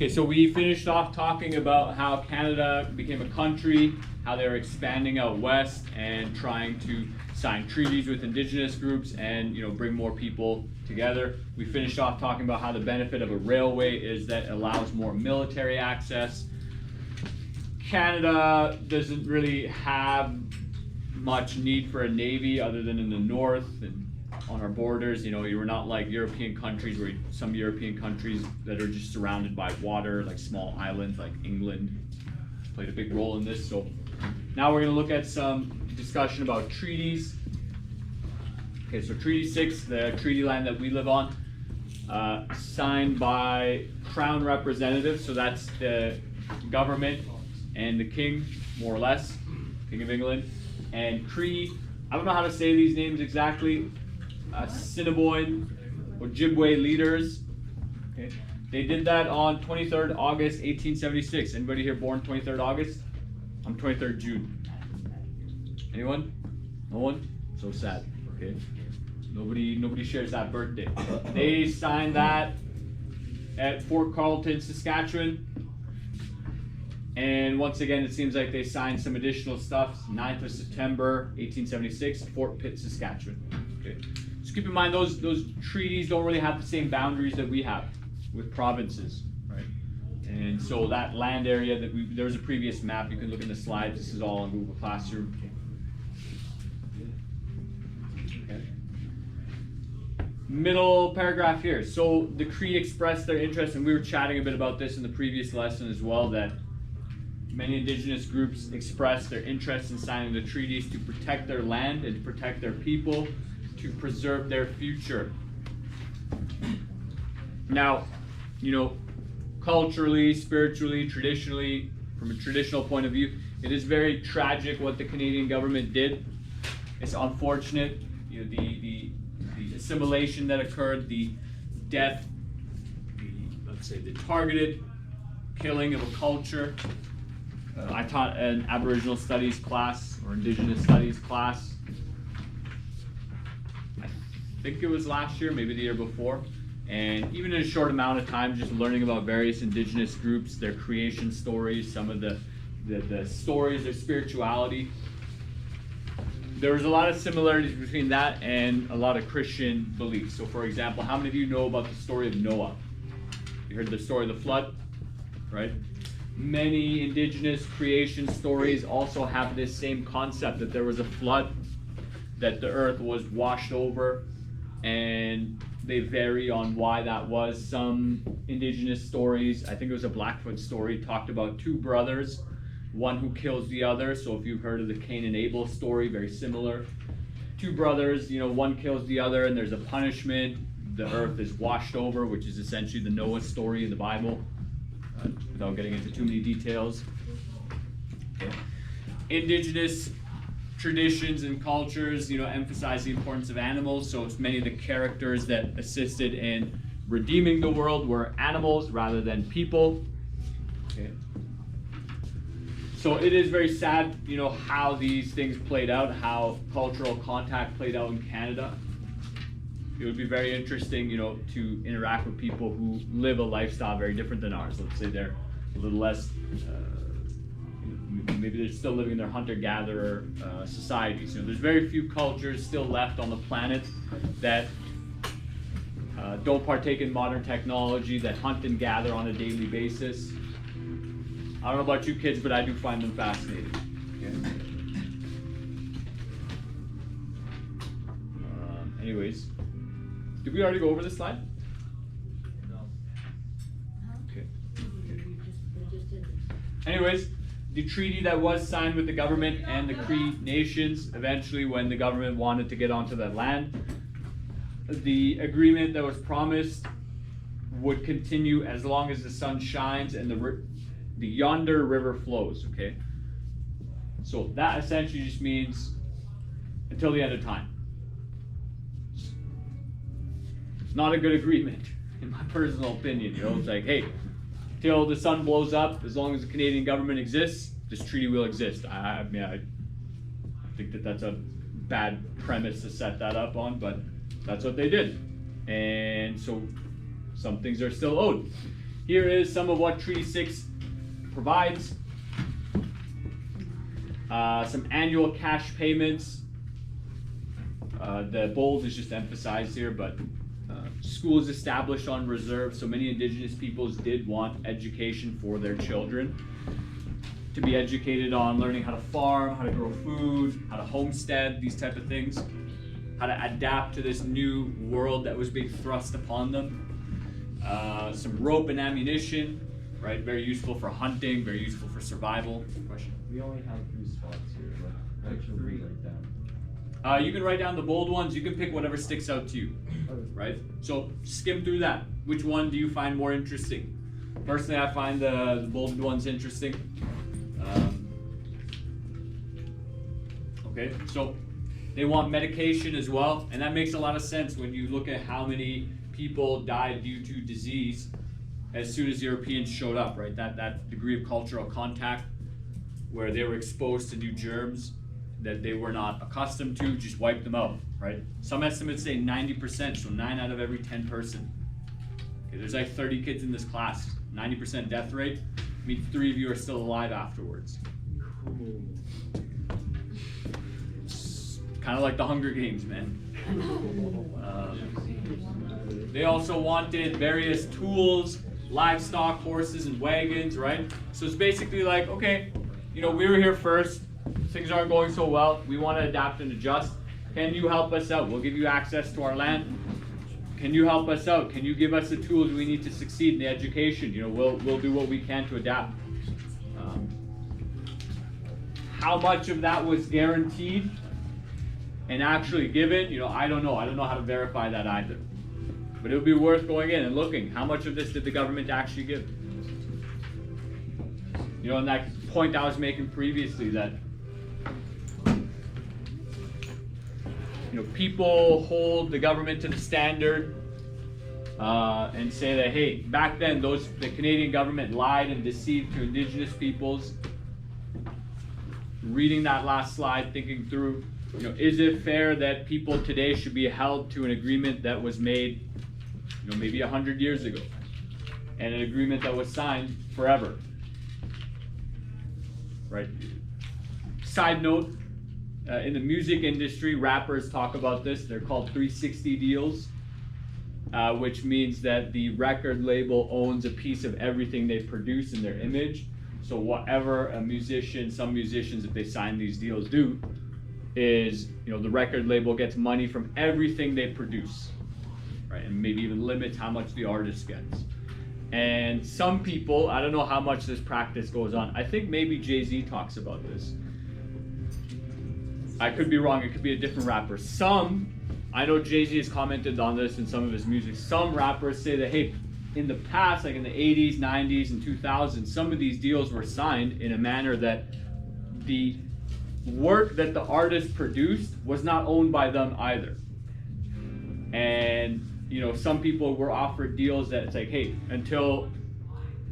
Okay, so we finished off talking about how Canada became a country, how they were expanding out west and trying to sign treaties with indigenous groups and bring more people together. We finished off talking about how the benefit of a railway is that it allows more military access. Canada doesn't really have much need for a navy other than in the north and on our borders. You're not like European countries where some European countries that are just surrounded by water, like small islands like England played a big role in this. So now we're going to look at some discussion about treaties. Okay, so Treaty 6, the treaty land that we live on, signed by Crown representatives, so that's the government and the king, more or less, King of England, and Cree, I don't know how to say these names exactly, Assiniboine, Ojibwe leaders. Okay. They did that on 23rd August 1876. Anybody here born 23rd August? I'm 23rd June. Anyone? No one? So sad. Okay. Nobody shares that birthday. They signed that at Fort Carlton, Saskatchewan. And once again, it seems like they signed some additional stuff. 9th of September 1876, Fort Pitt, Saskatchewan. Okay. Just keep in mind those treaties don't really have the same boundaries that we have with provinces, right? And so that land area that there was a previous map. You can look in the slides. This is all on Google Classroom. Okay. Middle paragraph here. So the Cree expressed their interest, and we were chatting a bit about this in the previous lesson as well, that many indigenous groups expressed their interest in signing the treaties to protect their land and to protect their people, to preserve their future. Now, culturally, spiritually, traditionally, from a traditional point of view, it is very tragic what the Canadian government did. It's unfortunate, the assimilation that occurred, the death, let's say the targeted killing of a culture. I taught an Aboriginal Studies class or Indigenous Studies class. I think it was last year, maybe the year before. And even in a short amount of time, just learning about various indigenous groups, their creation stories, some of the stories, their spirituality. There was a lot of similarities between that and a lot of Christian beliefs. So for example, how many of you know about the story of Noah? You heard the story of the flood, right? Many indigenous creation stories also have this same concept, that there was a flood, that the earth was washed over, and they vary on why that was. Some indigenous stories, I think it was a Blackfoot story, talked about two brothers, one who kills the other. So if you've heard of the Cain and Abel story, very similar. Two brothers, one kills the other and there's a punishment. The earth is washed over, which is essentially the Noah story in the Bible. Without getting into too many details. Okay. Indigenous traditions and cultures, emphasize the importance of animals. So it's many of the characters that assisted in redeeming the world were animals rather than people. Okay. So it is very sad, how these things played out, how cultural contact played out in Canada. It would be very interesting, to interact with people who live a lifestyle very different than ours. Let's say they're a little less, maybe they're still living in their hunter-gatherer societies. There's very few cultures still left on the planet that don't partake in modern technology, that hunt and gather on a daily basis. I don't know about you kids, but I do find them fascinating. Okay. Anyways. Did we already go over this slide? No. Okay. Anyways, the treaty that was signed with the government and the Cree nations, eventually when the government wanted to get onto that land, the agreement that was promised would continue as long as the sun shines and the yonder river flows, okay? So that essentially just means until the end of time. Not a good agreement, in my personal opinion. It's like, hey, till the sun blows up, as long as the Canadian government exists, this treaty will exist. I think that that's a bad premise to set that up on, but that's what they did. And so some things are still owed. here is some of what Treaty 6 provides. Some annual cash payments. The bold is just emphasized here, but schools established on reserve, so many indigenous peoples did want education for their children. To be educated on learning how to farm, how to grow food, how to homestead, these type of things. How to adapt to this new world that was being thrust upon them. Some rope and ammunition, right? Very useful for hunting, very useful for survival. Question? We only have 3 spots here, but what should we write down? You can write down the bold ones. You can pick whatever sticks out to you, right? So skim through that. Which one do you find more interesting? Personally, I find the bolded ones interesting. Okay, so they want medication as well, and that makes a lot of sense when you look at how many people died due to disease as soon as Europeans showed up, right? That degree of cultural contact where they were exposed to new germs that they were not accustomed to, just wiped them out, right? Some estimates say 90%, so 9 out of every 10 person. Okay, there's like 30 kids in this class, 90% death rate, means 3 of you are still alive afterwards. Kind of like the Hunger Games, man. They also wanted various tools, livestock, horses, and wagons, right? So it's basically like, okay, we were here first. Things aren't going so well. We want to adapt and adjust. Can you help us out? We'll give you access to our land. Can you help us out? Can you give us the tools we need to succeed in the education? We'll do what we can to adapt. How much of that was guaranteed and actually given, I don't know. I don't know how to verify that either. But it would be worth going in and looking. How much of this did the government actually give? And that point I was making previously that, people hold the government to the standard and say that, hey, back then the Canadian government lied and deceived to Indigenous peoples. Reading that last slide, thinking through, is it fair that people today should be held to an agreement that was made, maybe 100 years ago, and an agreement that was signed forever, right? Side note, in the music industry, rappers talk about this. They're called 360 deals, which means that the record label owns a piece of everything they produce in their image. So whatever some musicians, if they sign these deals, do, is, the record label gets money from everything they produce, right? And maybe even limits how much the artist gets. And some people, I don't know how much this practice goes on. I think maybe Jay-Z talks about this. I could be wrong, it could be a different rapper. I know Jay-Z has commented on this in some of his music. Some rappers say that, hey, in the past, like in the 80s, 90s, and 2000s, some of these deals were signed in a manner that the work that the artist produced was not owned by them either. And, some people were offered deals that it's like, hey, until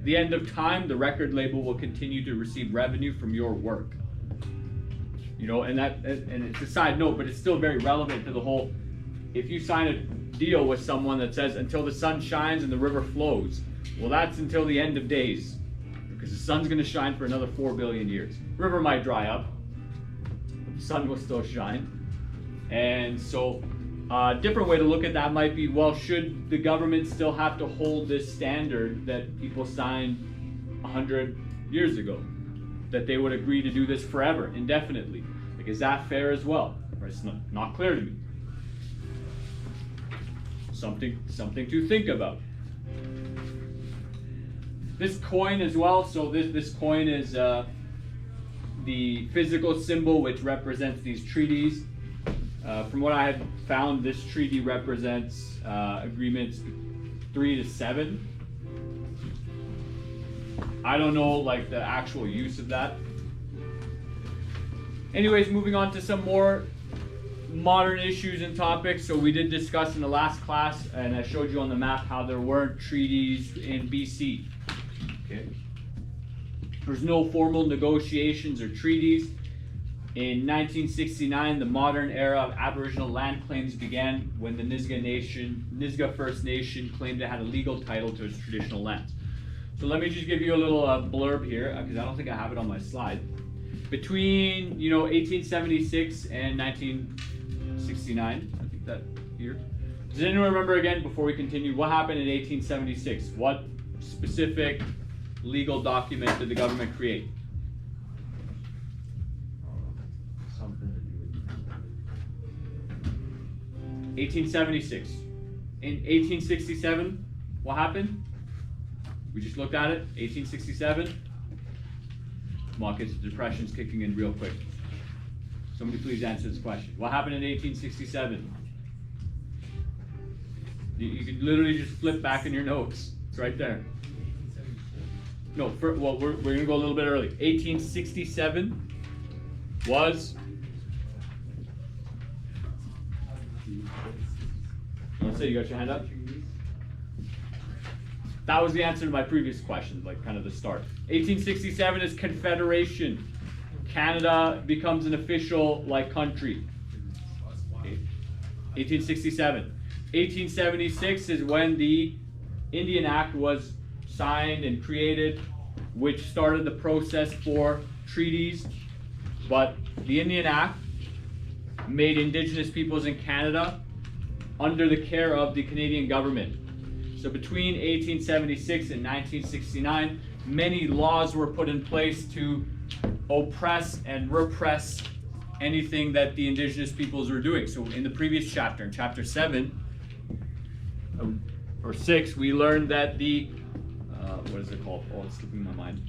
the end of time, the record label will continue to receive revenue from your work. And it's a side note, but it's still very relevant to the whole, if you sign a deal with someone that says until the sun shines and the river flows, well, that's until the end of days, because the sun's going to shine for another 4 billion years. River might dry up, but the sun will still shine. And so a different way to look at that might be, well, should the government still have to hold this standard that people signed 100 years ago, that they would agree to do this forever, indefinitely? Like, is that fair as well? Right? It's not clear to me. Something to think about. This coin as well. So this coin is the physical symbol which represents these treaties. From what I have found, this treaty represents agreements 3 to 7. I don't know like the actual use of that. Anyways, moving on to some more modern issues and topics. So we did discuss in the last class, and I showed you on the map how there weren't treaties in BC. Okay. There's no formal negotiations or treaties. In 1969, the modern era of Aboriginal land claims began when the Nisga'a First Nation claimed it had a legal title to its traditional lands. So let me just give you a little blurb here, because I don't think I have it on my slide. Between 1876 and 1969, I think that year. Does anyone remember again, before we continue, what happened in 1876? What specific legal document did the government create? Something to do with. 1876. In 1867, what happened? We just looked at it. 1867. Come on, kids, the depression's kicking in real quick. Somebody please answer this question. What happened in 1867? You can literally just flip back in your notes. It's right there. No, we're going to go a little bit early. 1867 was... Let's say you got your hand up. That was the answer to my previous question, like kind of the start. 1867 is Confederation. Canada becomes an official country. 1867. 1876 is when the Indian Act was signed and created, which started the process for treaties. But the Indian Act made Indigenous peoples in Canada under the care of the Canadian government. So between 1876 and 1969, many laws were put in place to oppress and repress anything that the Indigenous peoples were doing. So in the previous chapter, in chapter 7 or 6, we learned that the, what is it called? Oh, it's slipping my mind.